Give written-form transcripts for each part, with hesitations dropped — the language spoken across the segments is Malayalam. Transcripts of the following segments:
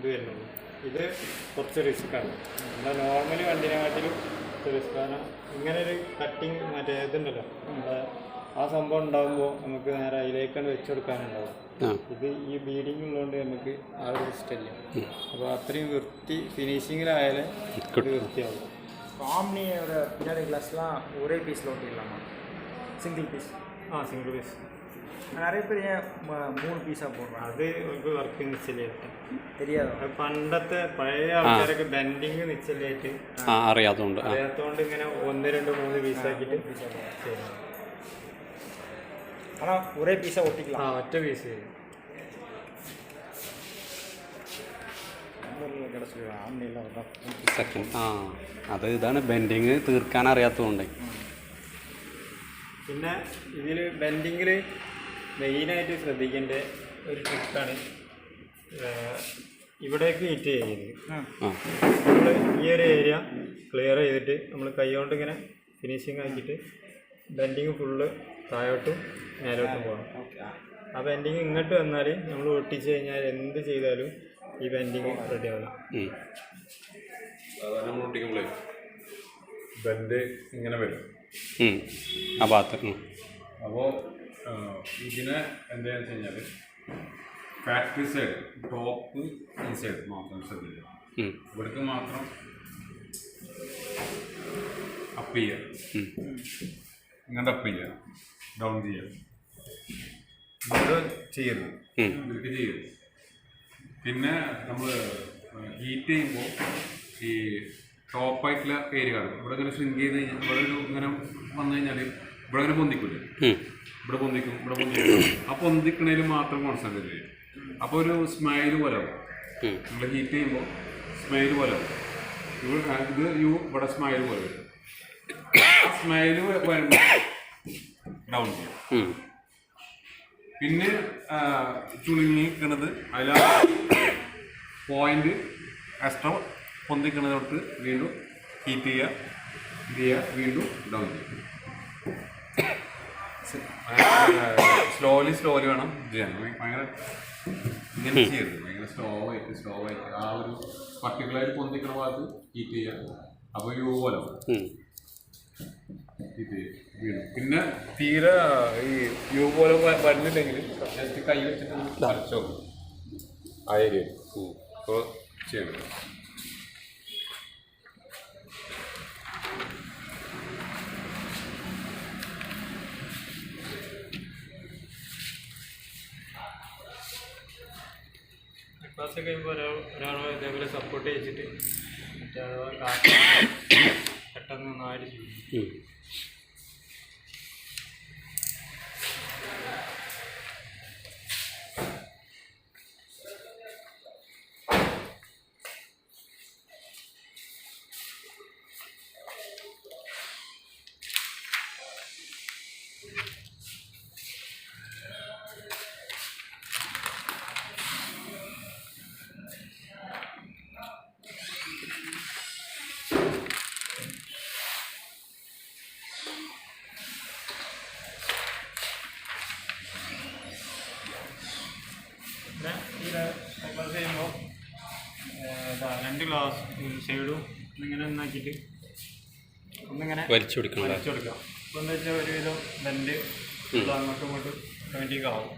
ഇത് വരുന്നുള്ളൂ. ഇത് കുറച്ച് റിസ്ക്കാണ്. നമ്മുടെ നോർമലി വണ്ടിനെക്കാട്ടിലും റിസ്ക്. കാരണം ഇങ്ങനെ ഒരു കട്ടിങ് മറ്റേ ഇതുണ്ടല്ലോ, നമ്മുടെ ആ സംഭവം ഉണ്ടാകുമ്പോൾ നമുക്ക് നേരെ അതിലേക്കാണ് വെച്ച് കൊടുക്കാനുണ്ടാവും. ഇത് ഈ ബീഡിങ് ഉള്ളതുകൊണ്ട് നമുക്ക് ആ ഒരു ഇഷ്ടമില്ല. അപ്പോൾ അത്രയും വൃത്തി ഫിനിഷിങ്ങിലായാലും വൃത്തിയാവും. ஆம்னியோட பின்னாடி கிளாஸ்லாம் ஒரே பீஸில் ஓட்டிடலாமா? Single piece? Single piece. நிறைய பேர் ஏன் 3 பீஸாக போடுறாங்க? അത് ഒരു വർക്ക് നിശ്ചലായിട്ട് தெரியாதோ? പണ്ടത്തെ പഴയ ആൾക്കാരൊക്കെ ബെൻഡിങ് നിശ്ചലായിട്ട് അറിയാത്തതുകൊണ്ട് ഇങ്ങനെ 1, 2, 3 പീസാക്കിയിട്ട് ചെയ്യണം. ஆனால் ஒரே பீஸாக ஒட்டிக்கலாம். ഒറ്റ പീസ് അത് ഇതാണ് ബെൻഡിങ് തീർക്കാൻ അറിയാത്തതുകൊണ്ട്. പിന്നെ ഇതിൽ ബെൻഡിങ്ങിൽ മെയിനായിട്ട് ശ്രദ്ധിക്കേണ്ട ഒരു ട്രിക്കാണ് ഇവിടേക്ക് ഹീറ്റ് ചെയ്യുന്നത്. നമ്മൾ ഈ ഒരു ഏരിയ ക്ലിയർ ചെയ്തിട്ട് നമ്മൾ കൈ കൊണ്ട് ഇങ്ങനെ ഫിനിഷിങ് ആക്കിയിട്ട് ബെൻഡിങ് ഫുള്ള് താഴോട്ടും മേലോട്ടും പോകണം. ആ ബെൻഡിങ് ഇങ്ങോട്ട് വന്നാൽ നമ്മൾ ഒട്ടിച്ച് കഴിഞ്ഞാൽ എന്ത് ചെയ്താലും ഈ ബെൻഡിങ് റെഡി ആവില്ല. സാധാരണ ഒട്ടിക്കുമ്പോഴേ ബെൻഡ് ഇങ്ങനെ വരും ആ ഭാഗത്ത്. അപ്പോൾ ഇതിനെ എന്താണെന്ന് വെച്ച് കഴിഞ്ഞാൽ ഫാക്ടറി സൈഡ് ടോപ്പ് ഈ സൈഡ് മാത്രം ശ്രദ്ധിക്കുക. ഇവിടേക്ക് മാത്രം അപ്പ് ചെയ്യുക, ഇങ്ങോട്ട് അപ്പ് ചെയ്യുക, ഡൗൺ ചെയ്യുക. ഇവിടെ ചെയ്യരുത്, ഇതിലേക്ക് ചെയ്യരുത്. പിന്നെ നമ്മൾ ഹീറ്റ് ചെയ്യുമ്പോൾ ഈ ടോപ്പായിട്ടുള്ള ഏരിയ കാണും. ഇവിടെ ഇങ്ങനെ സ്വിങ് ചെയ്ത് കഴിഞ്ഞാൽ ഇവിടെ ഒരു ഇങ്ങനെ വന്നു കഴിഞ്ഞാൽ ഇവിടെ ഇങ്ങനെ പൊന്തിക്കില്ല, ഇവിടെ പൊന്തിക്കും, ഇവിടെ പൊന്തിക്കും. ആ പൊന്തിക്കണേൽ മാത്രം കോൺസെൻട്രേറ്റ് ചെയ്യും. അപ്പോൾ ഒരു സ്മൈൽ പോലെ ആവും. നമ്മൾ ഹീറ്റ് ചെയ്യുമ്പോൾ സ്മൈൽ പോലെ ആവും. ഇത് ഇവിടെ സ്മൈൽ പോലെ വരും. ആ സ്മൈൽ വരുമ്പോൾ ഡൗൺ ചെയ്യും. പിന്നെ ചുളുങ്ങിക്കണത് അതിൽ പോയിന്റ് എക്സ്ട്രാ പൊന്തിക്കണത് തൊട്ട് വീണ്ടും ഹീറ്റ് ചെയ്യുക, വീണ്ടും ഡൗൺ ചെയ്യുക. സ്ലോലി വേണം ചെയ്യാൻ. ഭയങ്കര ഇങ്ങനെ ചെയ്യരുത്, ഭയങ്കര സ്ലോ ആയിട്ട് ആ ഒരു പർട്ടിക്കുലറായിട്ട് പൊന്തിക്കണ ഭാഗത്ത് ഹീറ്റ് ചെയ്യുക. അപ്പോൾ യു പോലെ ഹീറ്റ് ചെയ്യുക വീണ്ടും. പിന്നെ തീരെ ഈ യു പോലെ വരുന്നില്ലെങ്കിൽ ജസ്റ്റ് കൈ വെച്ചിട്ട് വരച്ചോ ആ ഏരിയ. അപ്പോൾ ചെയ്യണം. ക്ലാസ് കഴിയുമ്പോൾ ഒരാളെ ഇതേപോലെ സപ്പോർട്ട് ചെയ്യിച്ചിട്ട് മറ്റേ പെട്ടെന്ന് നന്നായിട്ട് ചെയ്യും. പിന്നെ ഈ ക്ലാസ് ചെയ്യുമ്പോൾ 2 ഗ്ലാസ് സൈഡും ഇങ്ങനെ ഒന്നാക്കിയിട്ട് ഒന്നിങ്ങനെ വലിച്ചു കൊടുക്കാം. അപ്പോൾ എന്താ വെച്ചാൽ ഒരുവിധം ബെൻഡ് അങ്ങോട്ടും ഇങ്ങോട്ടും ഓട്ടോമാറ്റിക് ആവും.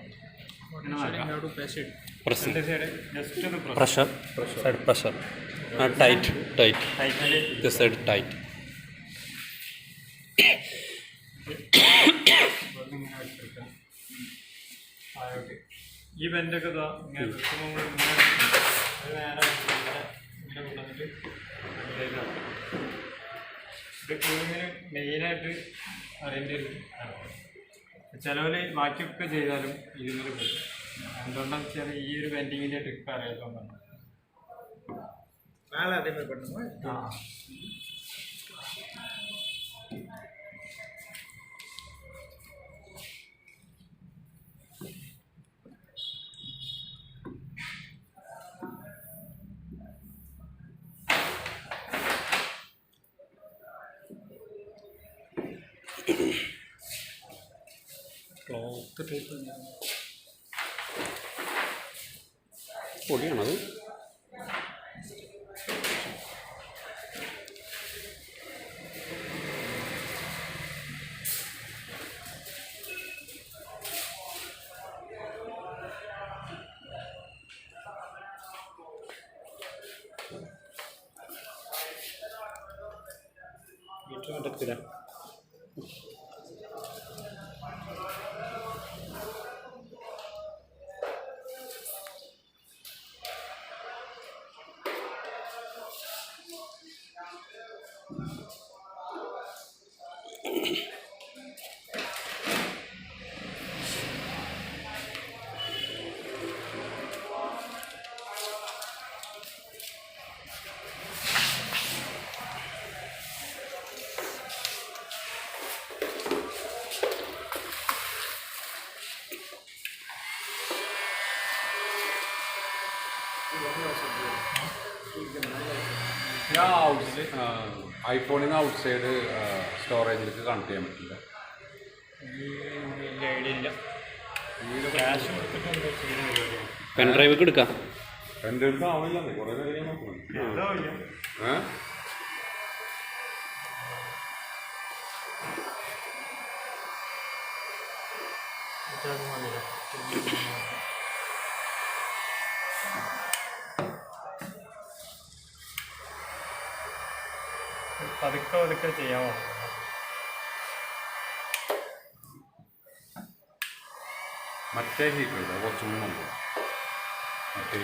ഈ ബെൻഡൊക്കെ ഇങ്ങനെ കൊണ്ടുവന്നിട്ട് ഇത് കൂളിങ്ങിന് മെയിനായിട്ട് അറിയേണ്ട ഒരു ചിലവർ ബാക്കിയൊക്കെ ചെയ്താലും ഇതിൽ പോയി. എന്തുകൊണ്ടാണെന്ന് വെച്ചാൽ ഈ ഒരു ബെൻഡിങ്ങിൻ്റെ ട്രിക്ക് അറിയാത്തതുകൊണ്ടാണ്. மேலே அதே மாதிரி பண்ணுமா? Cloth type പൊടിയാണത്. മീറ്റർ നടക്കില്ല. ഞാൻ ഐഫോണിന് ഔട്ട് സൈഡ് സ്റ്റോറേജിലേക്ക് കണക്ട് ചെയ്യാൻ പറ്റില്ല. ഐഡിയ ഇല്ല. ക്യാഷ് കൊടുത്തിട്ട് പെൻഡ്രൈവൊക്കെ എടുക്കാം. എൻ്റെ അടുത്ത് ആവില്ല, കുറേ നേരം നോക്കണം. പതുക്കെ പതുക്കെ ചെയ്യാമോ? മറ്റേ ഹീറ്റർ ഇല്ല, കുറച്ചും ഉണ്ട്. മറ്റേ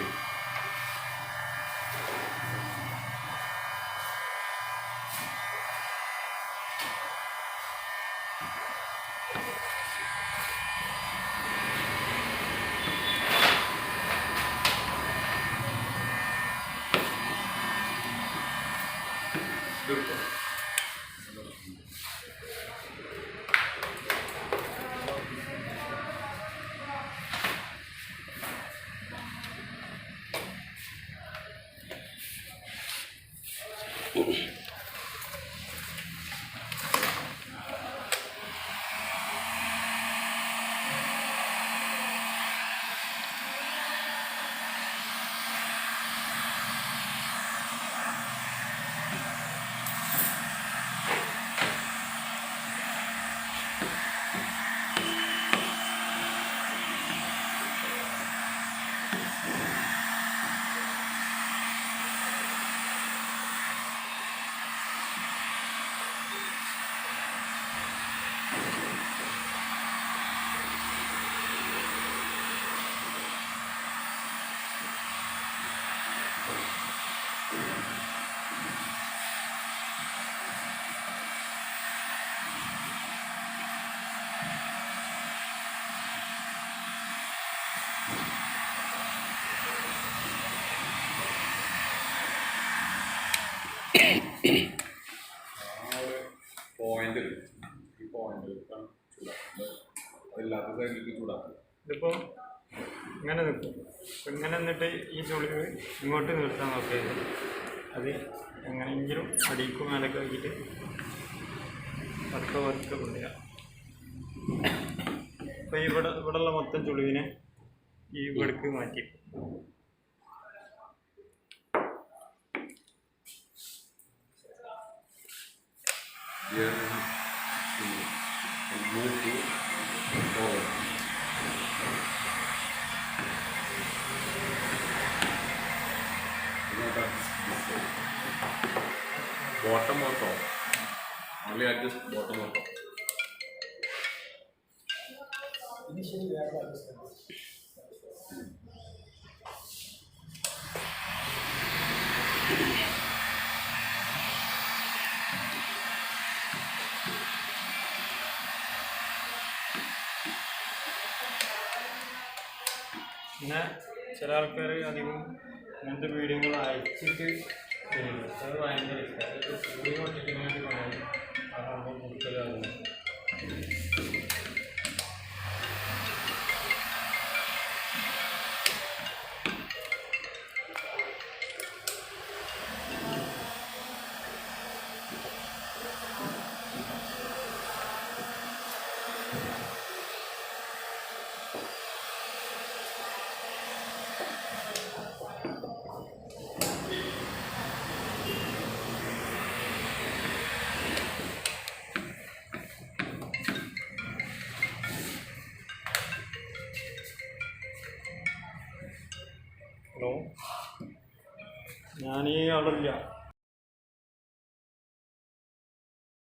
പോയിന്റ് ഈ പോയിന്റ് എല്ലാത്ത സൈഡിലേക്ക് ചൂടാക്കും. ഇതിപ്പോൾ ഇങ്ങനെ നിൽക്കും. ഇങ്ങനെ നിന്നിട്ട് ഈ ചുളിവ് ഇങ്ങോട്ട് നിർത്താൻ നോക്കിയത് അത് എങ്ങനെയെങ്കിലും അടിക്കും മേലൊക്കെ ആക്കിയിട്ട് പതുക്കെ പതുക്കെ കൊണ്ടുവരാം. അപ്പോൾ ഇവിടെയുള്ള മൊത്തം ചുളിവിനെ ഈ ഇവിടേക്ക് മാറ്റി. Bottom or top? Only adjust bottom or top. Initially, we have to understand this. പിന്നെ ചില ആൾക്കാർ അധികം ഇങ്ങനത്തെ വീഡിയോകൾ അയച്ചിട്ട് തരുന്നു. അത് ഭയങ്കര ഇഷ്ടമാണ്. വീഡിയോ ഒട്ടിക്കുന്നതിനായിട്ട് പറയാം ആ സംഭവം കൊടുക്കലാകുന്നു. ഹലോ, ഞാനീ അവിടെ ഇല്ല.